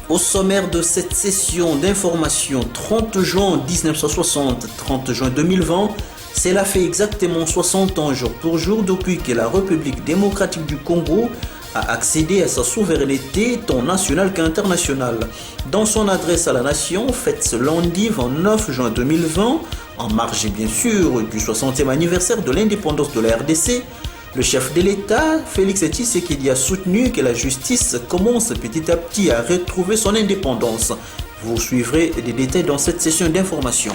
Au sommaire de cette session d'information 30 juin 1960, 30 juin 2020, cela fait exactement 60 ans jour pour jour depuis que la République démocratique du Congo a accédé à sa souveraineté tant nationale qu'internationale. Dans son adresse à la nation, faite ce lundi 29 juin 2020, en marge bien sûr du 60e anniversaire de l'indépendance de la RDC, le chef de l'État, Félix Tshisekedi, a soutenu que la justice commence petit à petit à retrouver son indépendance. Vous suivrez des détails dans cette session d'information.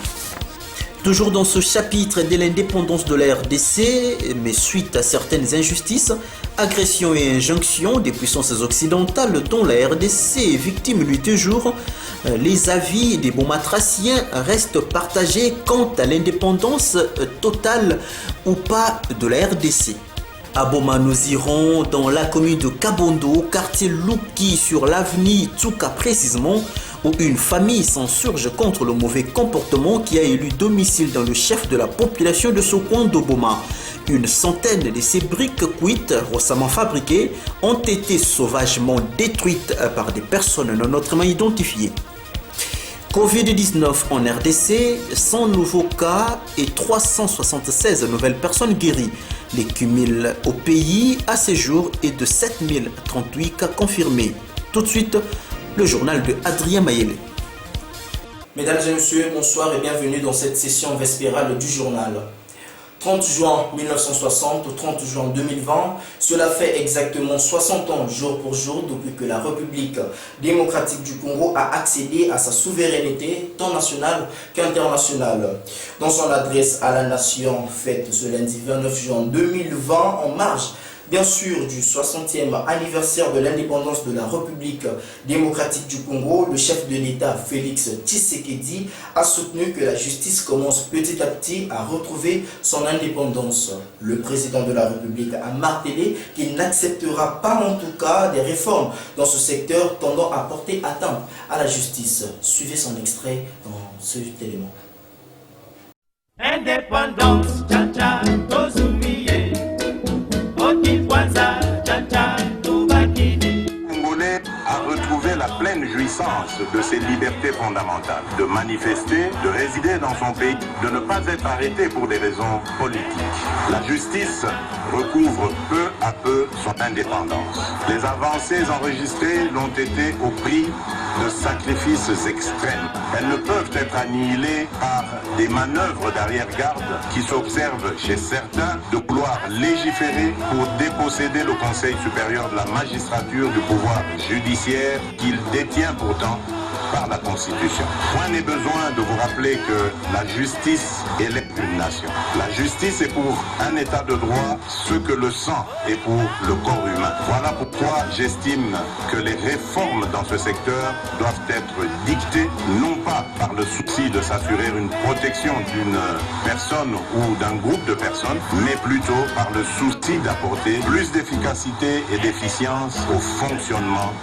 Toujours dans ce chapitre de l'indépendance de la RDC, mais suite à certaines injustices, agressions et injonctions des puissances occidentales dont la RDC est victime lui toujours, les avis des Bomatraciens restent partagés quant à l'indépendance totale ou pas de la RDC. À Boma, nous irons dans la commune de Kabondo, quartier Luki, sur l'avenue Tsuka précisément, où une famille s'insurge contre le mauvais comportement qui a élu domicile dans le chef de la population de ce coin de Boma. Une centaine de ces briques cuites récemment fabriquées ont été sauvagement détruites par des personnes non autrement identifiées. Covid-19 en RDC, 100 nouveaux cas et 376 nouvelles personnes guéries. Les cumuls au pays à ce jour est de 7038 cas confirmés. Tout de suite, le journal de Adrien Mayele. Mesdames et messieurs, bonsoir et bienvenue dans cette session vespérale du journal. 30 juin 1960 au 30 juin 2020, cela fait exactement 60 ans jour pour jour depuis que la République démocratique du Congo a accédé à sa souveraineté tant nationale qu'internationale. Dans son adresse à la nation faite ce lundi 29 juin 2020 en marge bien sûr du 60e anniversaire de l'indépendance de la République démocratique du Congo, le chef de l'État Félix Tshisekedi a soutenu que la justice commence petit à petit à retrouver son indépendance. Le président de la République a martelé qu'il n'acceptera pas en tout cas des réformes dans ce secteur tendant à porter atteinte à la justice. Suivez son extrait dans cet élément. Indépendance, tcha-tcha, tozumiye. Congolais a retrouvé la pleine jouissance de ses libertés fondamentales, de manifester, de résider dans son pays, de ne pas être arrêté pour des raisons politiques. La justice recouvre peu à peu son indépendance. Les avancées enregistrées l'ont été au prix de sacrifices extrêmes. Elles ne peuvent être annihilées par des manœuvres d'arrière-garde qui s'observent chez certains de vouloir légiférer pour déposséder le Conseil supérieur de la magistrature du pouvoir judiciaire qu'il détient pourtant par la Constitution. Point n'est besoin de vous rappeler que la justice élève une nation. La justice est pour un état de droit ce que le sang est pour le corps humain. Voilà pourquoi j'estime que les réformes dans ce secteur doivent être dictées non pas par le souci de s'assurer une protection d'une personne ou d'un groupe de personnes, mais plutôt par le souci d'apporter plus d'efficacité et d'efficience au fonctionnement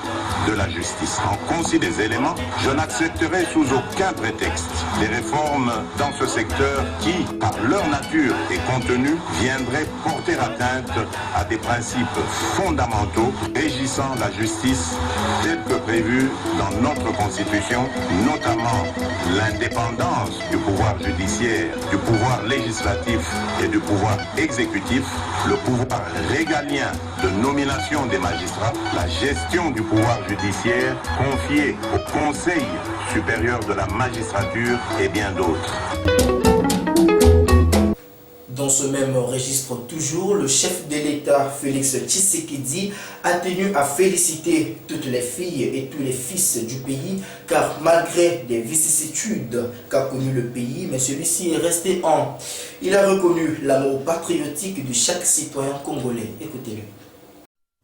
de la justice. En considérant des éléments, je n'accepterai sous aucun prétexte des réformes dans ce secteur qui, par leur nature et contenu, viendraient porter atteinte à des principes fondamentaux régissant la justice telle que prévue dans notre Constitution, notamment l'indépendance du pouvoir judiciaire, du pouvoir législatif et du pouvoir exécutif, le pouvoir régalien de nomination des magistrats, la gestion du pouvoir judiciaire confiée au Conseil supérieur de la magistrature et bien d'autres. Dans ce même registre toujours, le chef de l'État Félix Tshisekedi a tenu à féliciter toutes les filles et tous les fils du pays car malgré des vicissitudes qu'a connu le pays, mais celui-ci est resté en. Il a reconnu l'amour patriotique de chaque citoyen congolais. Écoutez-le.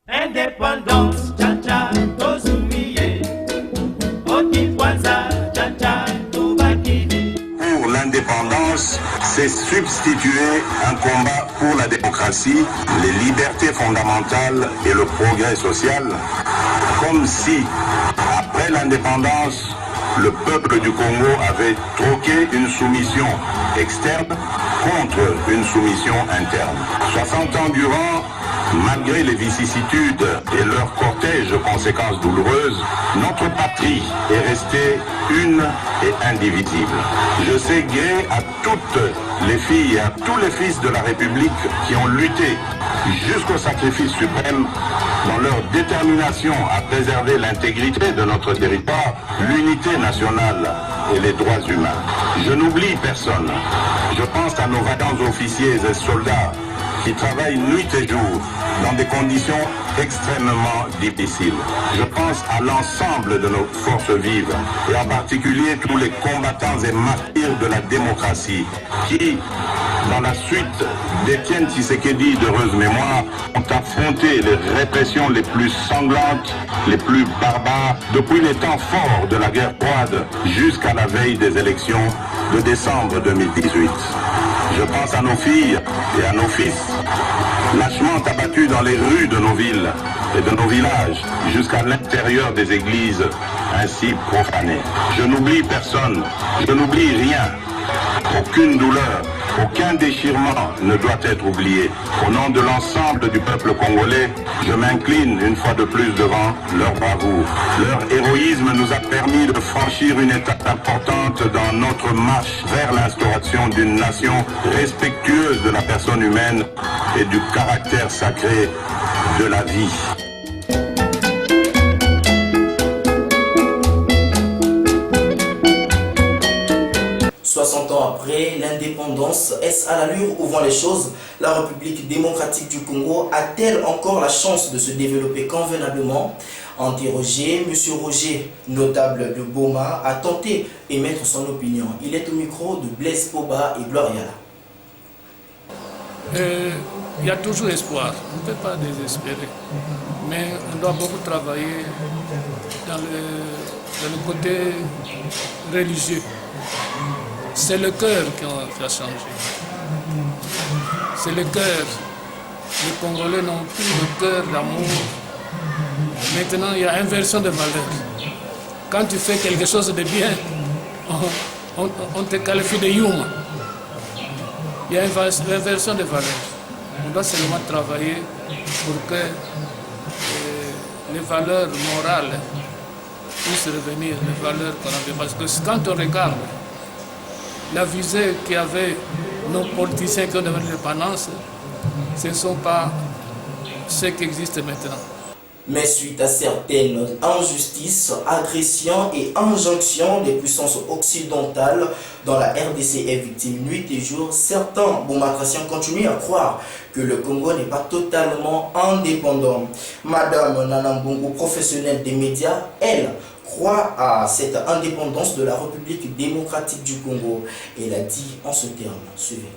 Indépendance, tcha-tcha, tozumiye. Otikwanza, tcha-tcha, tubakini. Pour l'indépendance, c'est substituer un combat pour la démocratie, les libertés fondamentales et le progrès social, comme si, après l'indépendance, le peuple du Congo avait troqué une soumission externe contre une soumission interne. 60 ans durant, Malgré les vicissitudes et leurs cortèges de conséquences douloureuses, notre patrie est restée une et indivisible. Je sais gré à toutes les filles et à tous les fils de la République qui ont lutté jusqu'au sacrifice suprême dans leur détermination à préserver l'intégrité de notre territoire, l'unité nationale et les droits humains. Je n'oublie personne. Je pense à nos vaillants officiers et soldats qui travaillent nuit et jour dans des conditions extrêmement difficiles. Je pense à l'ensemble de nos forces vives et en particulier tous les combattants et martyrs de la démocratie qui, dans la suite d'Étienne Tshisekedi d'heureuse mémoire, ont affronté les répressions les plus sanglantes, les plus barbares, depuis les temps forts de la guerre froide jusqu'à la veille des élections de décembre 2018. Je pense à nos filles et à nos fils, lâchement abattus dans les rues de nos villes et de nos villages, jusqu'à l'intérieur des églises ainsi profanées. Je n'oublie personne, je n'oublie rien. Aucune douleur, aucun déchirement ne doit être oublié. Au nom de l'ensemble du peuple congolais, je m'incline une fois de plus devant leur bravoure. Leur héroïsme nous a permis de franchir une étape importante dans notre marche vers l'instauration d'une nation respectueuse de la personne humaine et du caractère sacré de la vie. 60 ans après l'indépendance, est-ce à l'allure où vont les choses? La République démocratique du Congo a-t-elle encore la chance de se développer convenablement? Interrogé, M. Roger, notable de Boma, a tenté d'émettre son opinion. Il est au micro de Blaise Poba et Gloriala. Il y a toujours espoir, on ne peut pas désespérer, mais on doit beaucoup travailler dans le côté religieux. C'est le cœur qui a changé. C'est le cœur. Les Congolais n'ont plus le cœur d'amour. Maintenant, il y a inversion de valeurs. Quand tu fais quelque chose de bien, on te qualifie de Yuma. Il y a inversion de valeurs. On doit seulement travailler pour que les valeurs morales puissent revenir, les valeurs qu'on avait. Parce que quand on regarde la visée qu'avaient nos politiciens qui ont devenu l'indépendance, ce ne sont pas ceux qui existent maintenant. Mais suite à certaines injustices, agressions et injonctions des puissances occidentales dont la RDC est victime nuit et jour, certains bomatraciens continuent à croire que le Congo n'est pas totalement indépendant. Madame Nana Mbongo, professionnelle des médias, elle croit à cette indépendance de la République démocratique du Congo. Elle a dit en ce terme, suivez.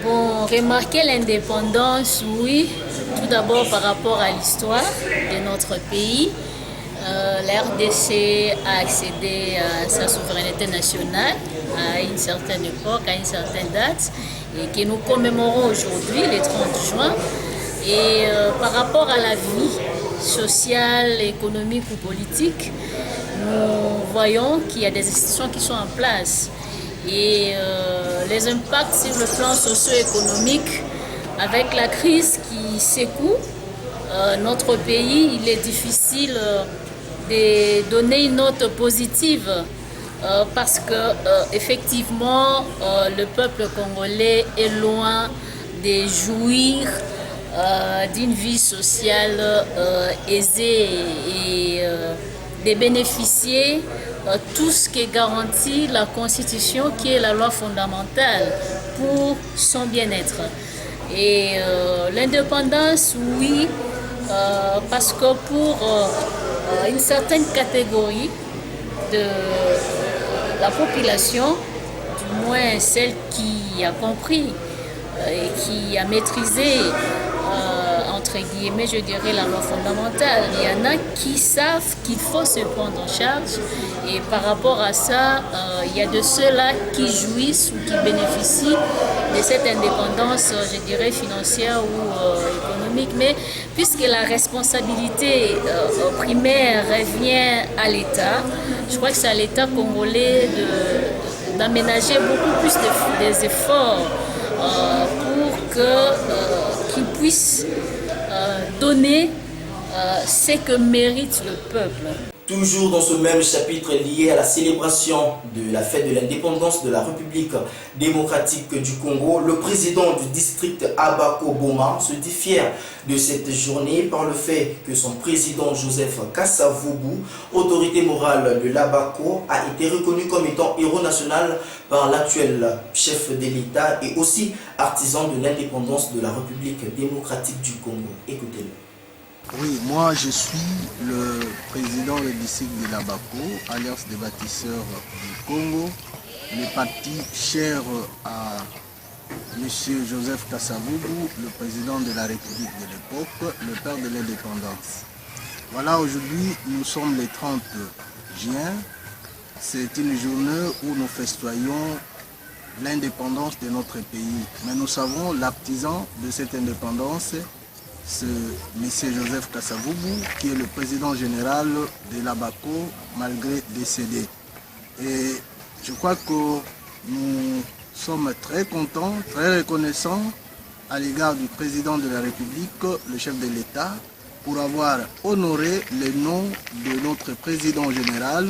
Bon, remarquer l'indépendance, oui, tout d'abord par rapport à l'histoire de notre pays. La RDC a accédé à sa souveraineté nationale à une certaine époque, à une certaine date, et que nous commémorons aujourd'hui, le 30 juin. Et par rapport à la vie sociale, économique ou politique, nous voyons qu'il y a des institutions qui sont en place. Et les impacts sur le plan socio-économique, avec la crise qui secoue notre pays, il est difficile de donner une note positive parce que effectivement le peuple congolais est loin de jouir d'une vie sociale aisée et de bénéficier tout ce qui garantit la Constitution, qui est la loi fondamentale pour son bien-être. Et l'indépendance, oui, parce que pour une certaine catégorie de la population, du moins celle qui a compris et qui a maîtrisé, entre guillemets, je dirais, la loi fondamentale. Il y en a qui savent qu'il faut se prendre en charge et par rapport à ça, il y a de ceux-là qui jouissent ou qui bénéficient de cette indépendance, je dirais, financière ou économique. Mais puisque la responsabilité primaire revient à l'État, je crois que c'est à l'État congolais d'aménager beaucoup plus des efforts pour que qui puisse donner ce que mérite le peuple. Toujours dans ce même chapitre lié à la célébration de la fête de l'indépendance de la République démocratique du Congo, le président du district Abako Boma se dit fier de cette journée par le fait que son président Joseph Kasavubu, autorité morale de l'Abako, a été reconnu comme étant héros national par l'actuel chef de l'État et aussi artisan de l'indépendance de la République démocratique du Congo. Écoutez-le. Oui, moi je suis le président du district de l'Abako, Alliance des bâtisseurs du Congo, le parti cher à M. Joseph Kasavubu, le président de la République de l'époque, le père de l'indépendance. Voilà, aujourd'hui nous sommes le 30 juin, c'est une journée où nous festoyons l'indépendance de notre pays. Mais nous savons l'artisan de cette indépendance, c'est M. Joseph Kasavubu, qui est le président général de l'Abako, malgré décédé. Et je crois que nous sommes très contents, très reconnaissants à l'égard du président de la République, le chef de l'État, pour avoir honoré le nom de notre président général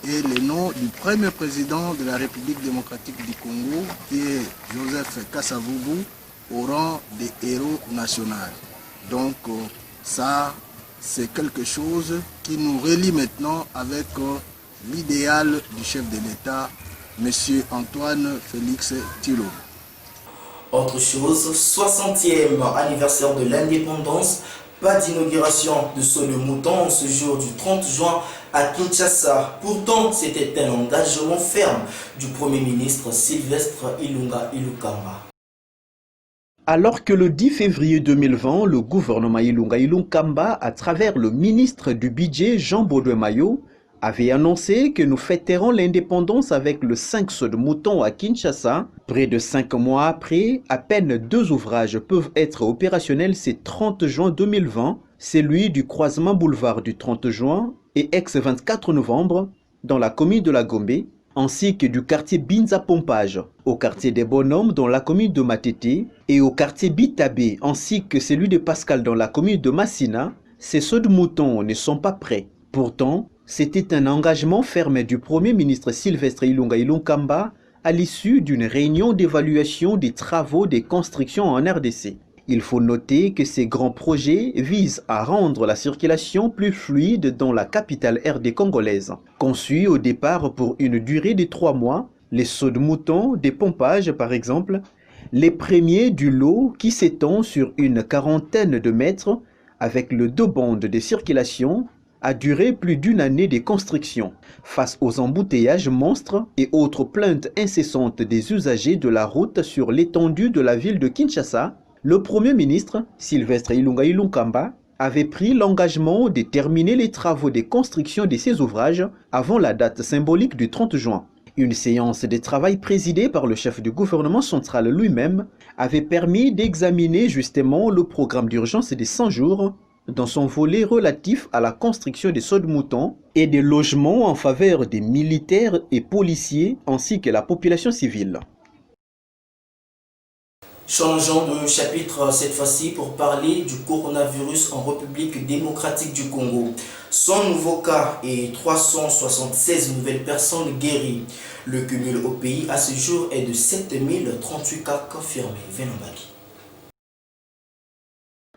et le nom du premier président de la République démocratique du Congo, qui est Joseph Kasavubu, au rang de héros national. Donc ça, c'est quelque chose qui nous relie maintenant avec l'idéal du chef de l'État, M. Antoine Félix Thilo. Autre chose, 60e anniversaire de l'indépendance, pas d'inauguration de saut de mouton ce jour du 30 juin à Kinshasa. Pourtant, c'était un engagement ferme du Premier ministre Sylvestre Ilunga Ilukamba. Alors que le 10 février 2020, le gouvernement Ilunga Ilunkamba, à travers le ministre du Budget Jean-Baudouin Mayo, avait annoncé que nous fêterons l'indépendance avec le 5 sauts de mouton à Kinshasa. Près de 5 mois après, à peine 2 ouvrages peuvent être opérationnels ce 30 juin 2020, celui du croisement boulevard du 30 juin et ex-24 novembre dans la commune de la Gombe, ainsi que du quartier Binza Pompage, au quartier des Bonhommes dans la commune de Matete et au quartier Bitabé, ainsi que celui de Pascal dans la commune de Massina. Ces sauts de moutons ne sont pas prêts. Pourtant, c'était un engagement ferme du Premier ministre Sylvestre Ilunga Ilunkamba à l'issue d'une réunion d'évaluation des travaux de construction en RDC. Il faut noter que ces grands projets visent à rendre la circulation plus fluide dans la capitale RD congolaise. Conçus au départ pour une durée de 3 mois, les sauts de mouton, des pompages par exemple, les premiers du lot qui s'étend sur une quarantaine de mètres avec le 2 bandes de circulation, a duré plus d'une année de construction. Face aux embouteillages monstres et autres plaintes incessantes des usagers de la route sur l'étendue de la ville de Kinshasa, le Premier ministre, Sylvestre Ilunga Ilunkamba, avait pris l'engagement de terminer les travaux de construction de ces ouvrages avant la date symbolique du 30 juin. Une séance de travail présidée par le chef du gouvernement central lui-même avait permis d'examiner justement le programme d'urgence des 100 jours dans son volet relatif à la construction des sauts de moutons et des logements en faveur des militaires et policiers ainsi que la population civile. Changeons de chapitre cette fois-ci pour parler du coronavirus en République démocratique du Congo. 100 nouveaux cas et 376 nouvelles personnes guéries. Le cumul au pays à ce jour est de 7038 cas confirmés. Venambali.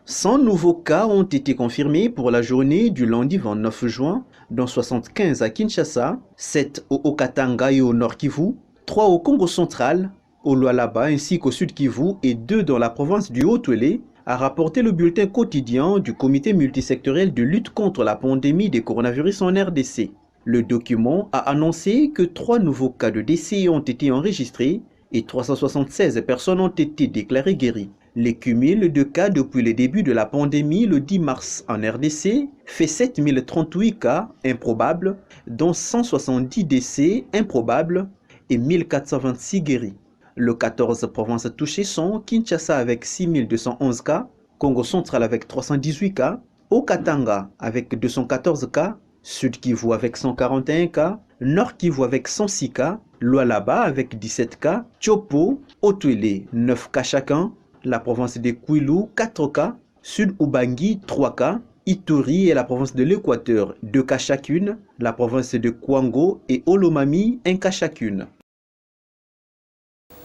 100 nouveaux cas ont été confirmés pour la journée du lundi 29 juin, dont 75 à Kinshasa, 7 au Haut-Katanga et au Nord Kivu, 3 au Congo central, au Lualaba ainsi qu'au Sud Kivu et 2 dans la province du Haut-Uélé, a rapporté le bulletin quotidien du comité multisectoriel de lutte contre la pandémie des coronavirus en RDC. Le document a annoncé que 3 nouveaux cas de décès ont été enregistrés et 376 personnes ont été déclarées guéries. Le cumul de cas depuis le début de la pandémie le 10 mars en RDC fait 7038 cas improbables, dont 170 décès improbables et 1426 guéris. Les 14 provinces touchées sont Kinshasa avec 6211 cas, Congo central avec 318 cas, Haut-Katanga avec 214 cas, Sud Kivu avec 141 cas, Nord Kivu avec 106 cas, Lualaba avec 17 cas, Tchopo, Haut-Uélé 9 cas chacun, la province de Kwilu, 4 cas, Sud Ubangi, 3 cas, Ituri et la province de l'Équateur, 2 cas chacune, la province de Kwango et Olomami, 1 cas chacune.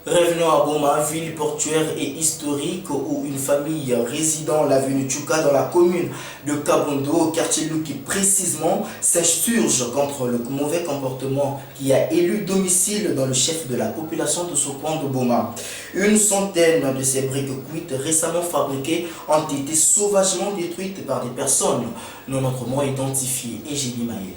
Revenons à Boma, ville portuaire et historique où une famille résidant l'avenue Tchouka dans la commune de Kabondo, au quartier Luki précisément, s'insurge contre le mauvais comportement qui a élu domicile dans le chef de la population de ce coin de Boma. Une centaine de ces briques cuites récemment fabriquées ont été sauvagement détruites par des personnes non autrement identifiées. Eugénie Maëlle.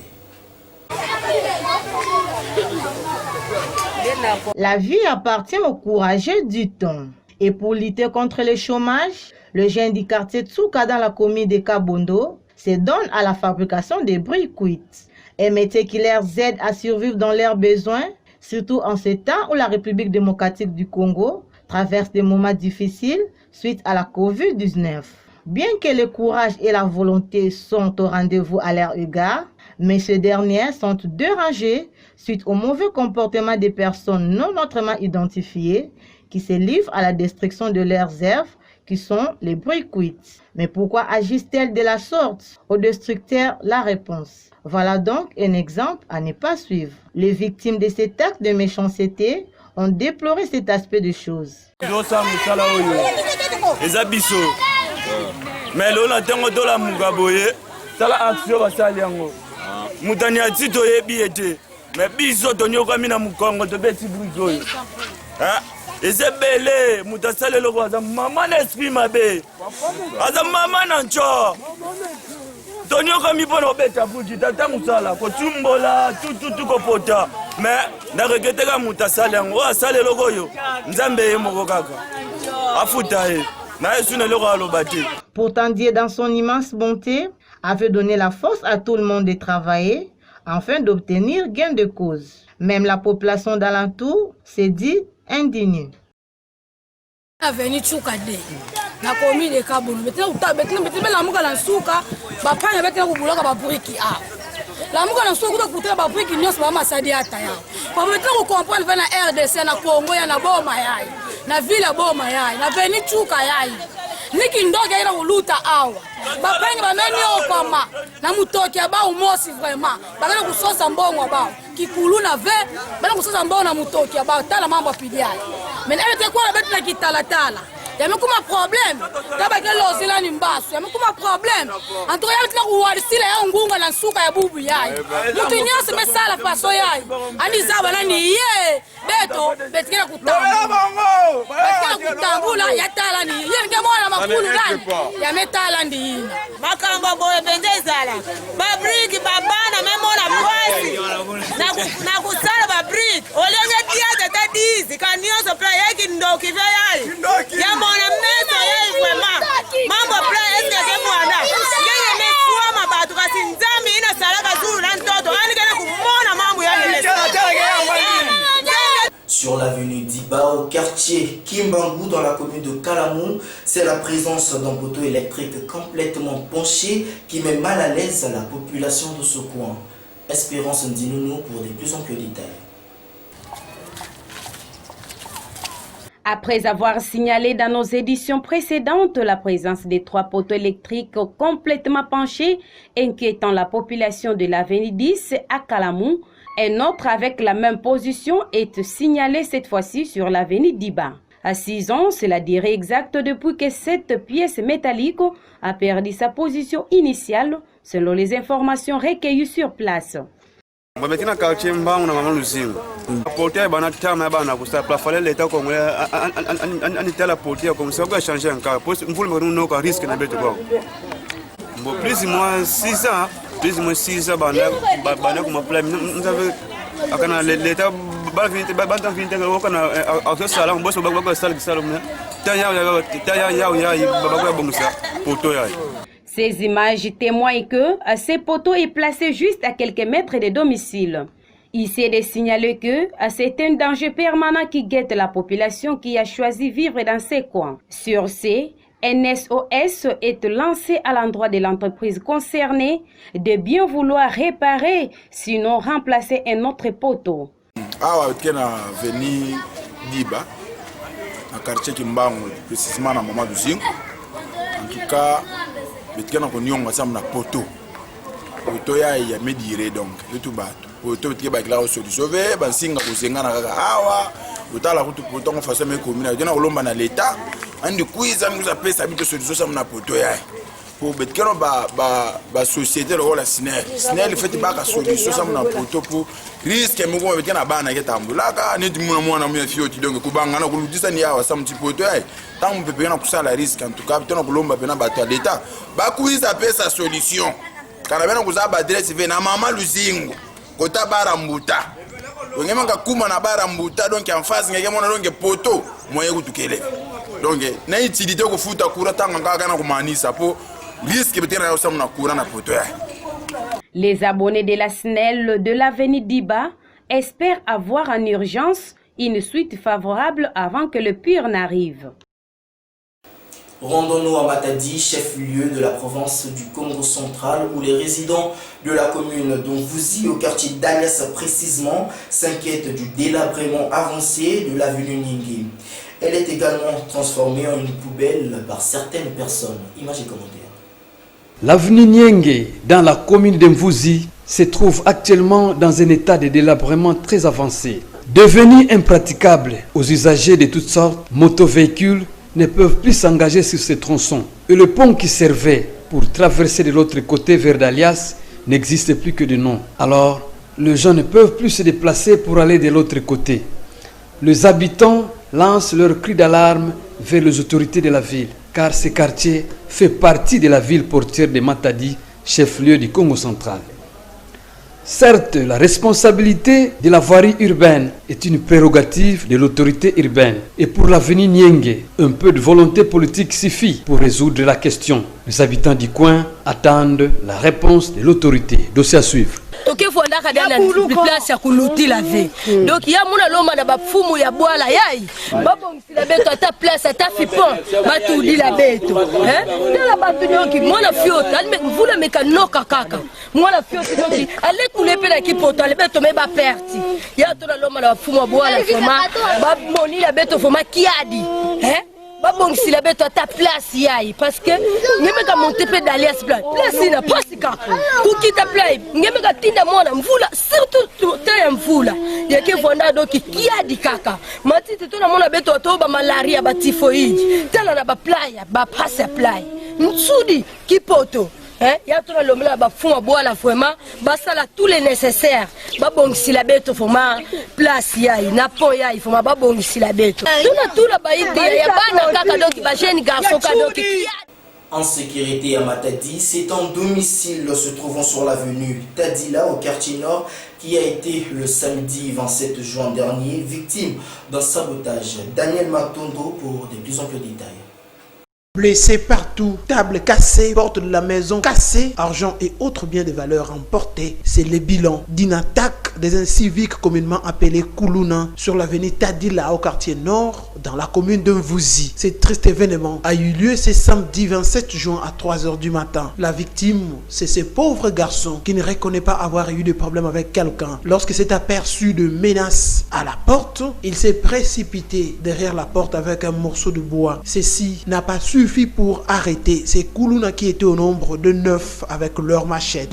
La vie appartient aux courageux du temps. Et pour lutter contre le chômage, le jeune du quartier Tsuka dans la commune de Kabondo se donne à la fabrication des briques cuites. Un métier qui leur aide à survivre dans leurs besoins, surtout en ce temps où la République démocratique du Congo traverse des moments difficiles suite à la COVID-19. Bien que le courage et la volonté sont au rendez-vous à leur égard, mais ces derniers sont dérangés suite au mauvais comportement des personnes non autrement identifiées qui se livrent à la destruction de leurs œuvres qui sont les briques cuites. Mais pourquoi agissent-elles de la sorte? Aux destructeurs, la réponse. Voilà donc un exemple à ne pas suivre. Les victimes de cet acte de méchanceté ont déploré cet aspect des choses. Mais l'on a tant de la mugaboye, ça la action va s'allier. Moutania tito yebiete, mais biso tonyo kamina mukongo to beti brujoy. Hein? Et c'est belé, moutasale le roi, maman l'esprit mabe. Aza maman nancho. Tonyo kami pono beta buji tata musala, ko tumbola tout ko pota. Mais na regete ka moutasale ngo asale logo yo. Nzambe yemoko kaka. Afuta e. Pourtant, Dieu, dans son immense bonté, avait donné la force à tout le monde de travailler afin d'obtenir gain de cause. Même la population d'alentour s'est dit indignée. Avenue Tchoukade, la commune de Kaboul, la mouka la souka, papa y avait un boulot à Babouriki. La mouka la souka pour te Babouriki, nous sommes à Sadi Ataya. Pour maintenant vous comprendre, la RDC, la Congo, la Boma, la ville à Boma, la Avenue Tchoukade. Niki ndoga ila uluta awa. Bapengi bameni okoma. Na mutoki aba umosi vraiment. Bagala kusosa mbongo aba. Kikulu na ve, bana kusosa mbongo na mutoki aba tala mambo apidiana. Mais elle était quoi la bête na kitala tala. Yame kuma problème. Taba kelo sila ni mbasu. Yame kuma problème. En tout cas yame tena kuwarisila ya ngunga na suka ya bubu yai. Mutu nyose mesala paso yai. Ani zaba nani ye. Beto, betkela kutambula. Betkela kutambula yatala ni. Yenge mwana makulu gani. Yametala ndi. Makamba boye bendezala. Babriki babana memona mwasi. Na kusala babriki. Olenge tiaje tadizi. Kanyoso pra yeki ndoki vya yai. Yamona meso yai vraiment. Mambo pra eske kemwana. Yeye mekuwa mabatu kasi nzambi ina salaka zuru na ntoto. Ani kena kumona mambo yai. Sur l'avenue Diba, au quartier Kimbangu, dans la commune de Kalamou, c'est la présence d'un poteau électrique complètement penché qui met mal à l'aise la population de ce coin. Espérance Ndinounou pour de plus amples détails. Après avoir signalé dans nos éditions précédentes la présence des 3 poteaux électriques complètement penchés, inquiétant la population de l'avenue 10 à Kalamou, un autre avec la même position est signalé cette fois-ci sur l'avenue Diba. À 6 ans, c'est la durée exacte depuis que cette pièce métallique a perdu sa position initiale, selon les informations recueillies sur place. Bametina quartier mbangu na mama Luzingo. Portier bana tama bana kusta plafale leta Congolais anitela portier comme ça va changer encore. Mvule mno ka risque na beto kwa. Bon plus moi 6 ans, plus moi 6 ans bana kuma plan nous avait akana leta ba vinte ko kana au sala mboso ba sala salom. Taya ba bonsa porto ya. Ces images témoignent que ces poteaux est placé juste à quelques mètres de domicile. Ici est de signaler que c'est un danger permanent qui guette la population qui a choisi vivre dans ces coins. Sur ce, un SOS est lancé à l'endroit de l'entreprise concernée de bien vouloir réparer, sinon remplacer un autre poteau. Awa kena veni Diba. na quartier Kimbango, précisément na Mamadou Zingo. En tout cas, betkana ko nyonga sam na poto. Poto ya medire donc, tout bato. Poto betke ba claro solution ve ba singa ko senga na kaka awa. Utala kutu poto ko façon me commune. Dina olomba na l'état. Andi quiz nous a pesa bito solution sam na poto ya. Pour betkana ba société le la SNEL. SNEL fait ba ka solution sam na poto pour risque mo ko betkana ba na ketambulaka ni dimuna mwana mu fioti donc ko banga na ko ludisa ni awa sam ti poto ya. Tant on peut bien kusala risque en tout cas betona kolomba pena bato à l'état. Ba quiz a pesa solution. Kana bena kuzaba adresse ve na mama Luzingo kota barambuta ongemanga kuma na barambuta donc en face ngeke mona donc poto moye kutukele donc na utilité ko futa kura tanga ngaka na kumanisa po risque betena yo samna kura na poto ya. Les abonnés de la SNEL de l'avenue Diba espèrent avoir en urgence une suite favorable avant que le pire n'arrive. Rendons-nous à Matadi, chef-lieu de la province du Congo central, où les résidents de la commune d'Omvouzi, au quartier d'Alias précisément, s'inquiètent du délabrement avancé de l'avenue Nyingé. Elle est également transformée en une poubelle par certaines personnes. Images et commentaires. L'avenue Nyingé, dans la commune d'Omvouzi, se trouve actuellement dans un état de délabrement très avancé. Devenue impraticable aux usagers de toutes sortes, motovéhicules, ne peuvent plus s'engager sur ces tronçons. Et le pont qui servait pour traverser de l'autre côté vers Dalias n'existe plus que de nom. Alors, les gens ne peuvent plus se déplacer pour aller de l'autre côté. Les habitants lancent leur cri d'alarme vers les autorités de la ville, car ce quartier fait partie de la ville portière de Matadi, chef-lieu du Congo central. Certes, la responsabilité de la voirie urbaine est une prérogative de l'autorité urbaine. Et pour l'avenir Nyingé, un peu de volonté politique suffit pour résoudre la question. Les habitants du coin attendent la réponse de l'autorité. Dossier à suivre. toke fonda kadana place ya kuluti la ve donc ya muna loma na bafumu ya bwala yai babongisi la beto ata place ata fipon batudi la beto la batu nyoki mwana fiota alme mvula mekanoka kaka mwana fiota donc ale kulepe la kipoto ale beto me ba perti ya to na loma na bafumu ya bwala foma baboni la beto foma kiadi babongisi la beto ata place yai parce que ngeme ka monter pe d'Alias place ina pasi kaka kukita play ngeme ka tinda mwana mvula surtout ta mvula yake vonda donc kiadi kaka matiti to na mwana beto to ba malaria ba typhoid tala na ba playa ba passe play mtsudi kipoto ya to na lomela ba fuma bwala vraiment basala tous les nécessaires babongisi la beto foma place yai na po yai foma babongisi la beto tuna tula ba idée ya bana kaka donc ba jeune garçon ka donc en sécurité à Matadi, c'est un domicile se trouvant sur l'avenue Tadila au quartier nord qui a été le samedi 27 juin dernier victime d'un sabotage. Daniel Matondo pour des plus amples détails. Blessés partout, tables cassées, portes de la maison cassées, argent et autres biens de valeur emportés. C'est le bilan d'une attaque des inciviques communément appelés Koulouna sur l'avenue Tadila au quartier nord dans la commune d'Omvouzi. Ce triste événement a eu lieu ce samedi 27 juin à 3h du matin. La victime, c'est ce pauvre garçon qui ne reconnaît pas avoir eu de problème avec quelqu'un. Lorsqu'il s'est aperçu de menaces à la porte, il s'est précipité derrière la porte avec un morceau de bois. Ceci n'a pas suffi pour arrêter ces Koulouna qui étaient au nombre de 9 avec leurs machettes.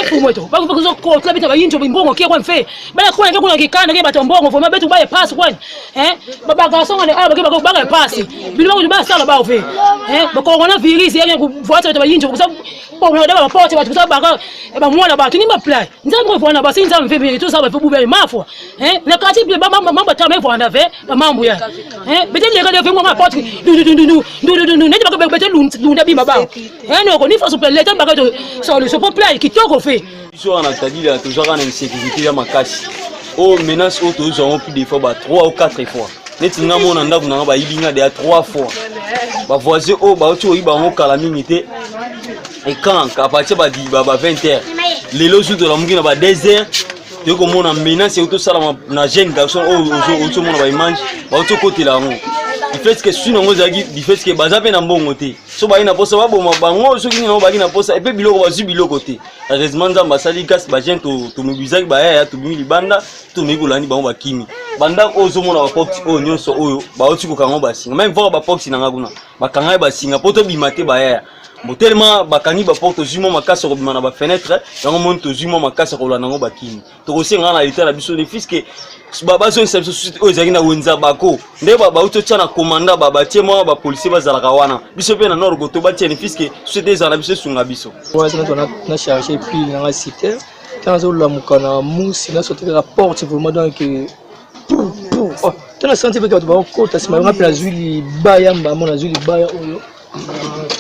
Fumoto ba kuzo ko tla bita ba yinto bimbongo ke kwa mfe bala kwa ngeke kuna kikana ke batombongo foma betu ba pass kwa baba ga songa ne aba ke ba pass bilimo ba sala ba ofe ba ko ngona virus yake ku voata ba yinto ku sababu bo na ba porte ba ku sababu ba ba mwana ba kini ba play nzambo fona ba sinza mfe bi to saba fubu be mafo na kati ba mamba ta me fona ve ba mambu ya bete le ga de fe ngwa porte du ne ba bete lu na bi ba no ko ni fa super le tamba ka to solution pour play ki to fait. On a dit toujours en insécurité à ma casse. Oh menace auto ont plus des fois 3 ou 4 fois. Net nga mon anda kuna ba ibinga de 3 fois. Ba voisin oh ba oto iba mo calamité. Et quand à partir ba di ba 20h. Les loges de la mugina ba 2h. De comme on a menace auto sala na jeune garçon oh auto mon ba mange. Ba auto côté là. du fait que si non ozaki du fait que baza pe na mbongo te so ba ina posa ba boma bango so kini no ba ina posa et puis biloko ba zu biloko te heureusement nzamba sali gas ba gente to mobizaki ba ya to bimi libanda to mikolani bango ba kimi banda ozo mona ba porte o nyonso oyo ba oti ko kango ba singa même voir ba porte na ngakuna ba kanga ba singa poto bimate ba ya bon tellement bakangi ba porte zumo makasa ko bimana ba fenêtre yango monto zumo makasa ko lanango ba kimi to ko senga na lita na biso de fils que baba zo nsa société o ezaki na wenza bako nde baba uto tshana commanda baba tie mo ba policier bazalaka wana biso pe na nord goto ba tie ni fils que société za na biso sunga biso ouais ça na charger pile na cité quand zo la mukana musi na sauter la porte vraiment donc oh tu na senti que tu vas au côté ça m'a rappelé la zuli bayamba mon azuli baya oyo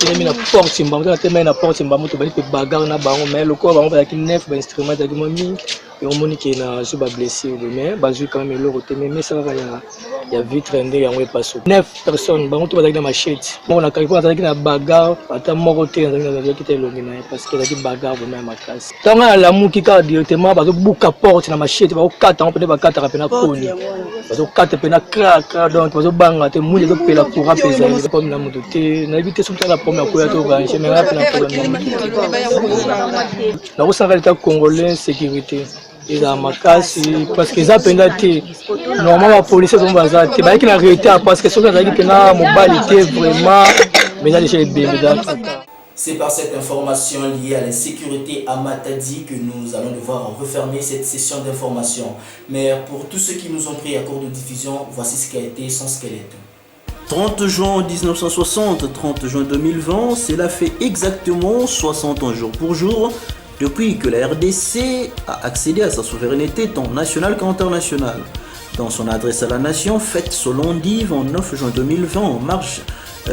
tellement na porte mbamba tellement na porte mbamba to ba pe bagarre na bango mais le corps ba ki neuf ba instrument de mingi et on monique na zo ba blessé mais ba zo quand même le côté mais ça va ya vitre ndé yango e passo 9 personnes bango to ba na machete bon na kalipo na na bagarre ata moko te na ki te longi na parce que la ki bagarre vraiment ma classe tant la muki ka directement ba zo buka porte na machete ba ko kata on peut ba kata rapena koni ba zo kata pena crack donc ba zo banga te muli zo pela courant pesa comme na moto te na éviter surtout la première fois to brancher mais rapena problème na ko l'état congolais sécurité et dans ma casse parce que ça pendant que normalement la police sont bazar te ba qui na réalité parce que ça dit que na mobilité vraiment mais là les bien. C'est par cette information liée à l'insécurité à Matadi que nous allons devoir refermer cette session d'information. Mais pour tous ceux qui nous ont pris à court de diffusion, voici ce qui a été son squelette. 30 juin 1960, 30 juin 2020, cela fait exactement 61 jours pour jour depuis que la RDC a accédé à sa souveraineté tant nationale qu'internationale. Dans son adresse à la nation, faite ce lundi 29 juin 2020 en marge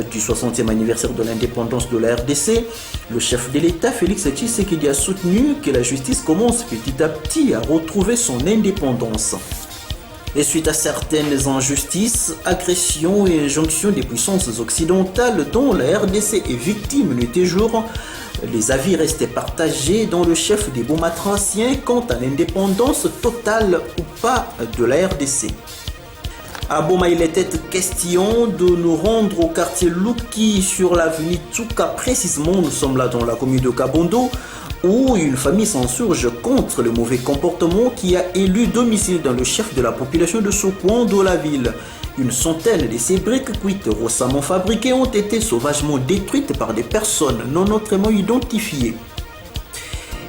du 60e anniversaire de l'indépendance de la RDC, le chef de l'État Félix Tshisekedi a soutenu que la justice commence petit à petit à retrouver son indépendance. Et suite à certaines injustices, agressions et injonctions des puissances occidentales dont la RDC est victime nuit et jour, les avis restaient partagés dans le chef des Baumatranciens quant à l'indépendance totale ou pas de la RDC. À Boma, il était question de nous rendre au quartier Luki sur l'avenue Tsuka. Précisément, nous sommes là dans la commune de Kabondo, où une famille s'insurge contre le mauvais comportement qui a élu domicile dans le chef de la population de ce coin de la ville. Une centaine de ces briques cuites récemment fabriquées ont été sauvagement détruites par des personnes non autrement identifiées.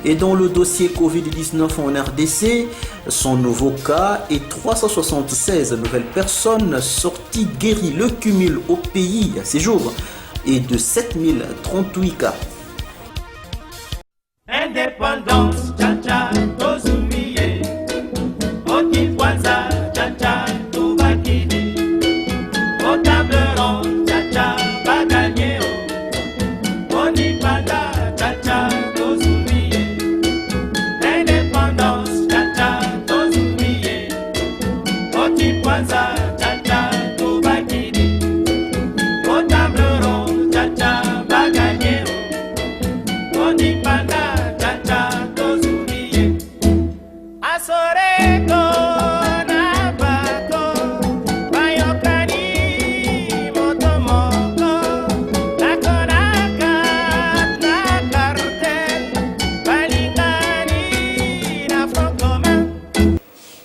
Et dans le dossier Covid-19 en RDC, son nouveau cas est 376 nouvelles personnes sorties guéries. Le cumul au pays à ces jours est de 7038 cas. Indépendance, tcha-tcha, tozumiye. Oti kwanza, tcha-tcha, tubakini. Au table ronde, tcha-tcha, baganye. Oni panda, tcha-tcha, tozumiye. Indépendance, tcha-tcha, tozumiye. Oti kwanza, tcha-tcha, tubakini. Au table ronde, tcha-tcha, baganye. Oni panda.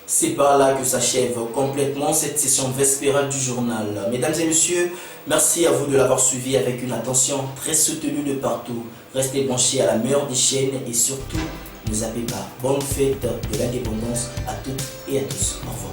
C'est par là que s'achève complètement cette session vespérale du journal. Mesdames et messieurs, merci à vous de l'avoir suivi avec une attention très soutenue de partout. Restez branchés à la meilleure des chaînes et surtout, ne zappez pas. Bonne fête de l'indépendance à toutes et à tous. Au revoir.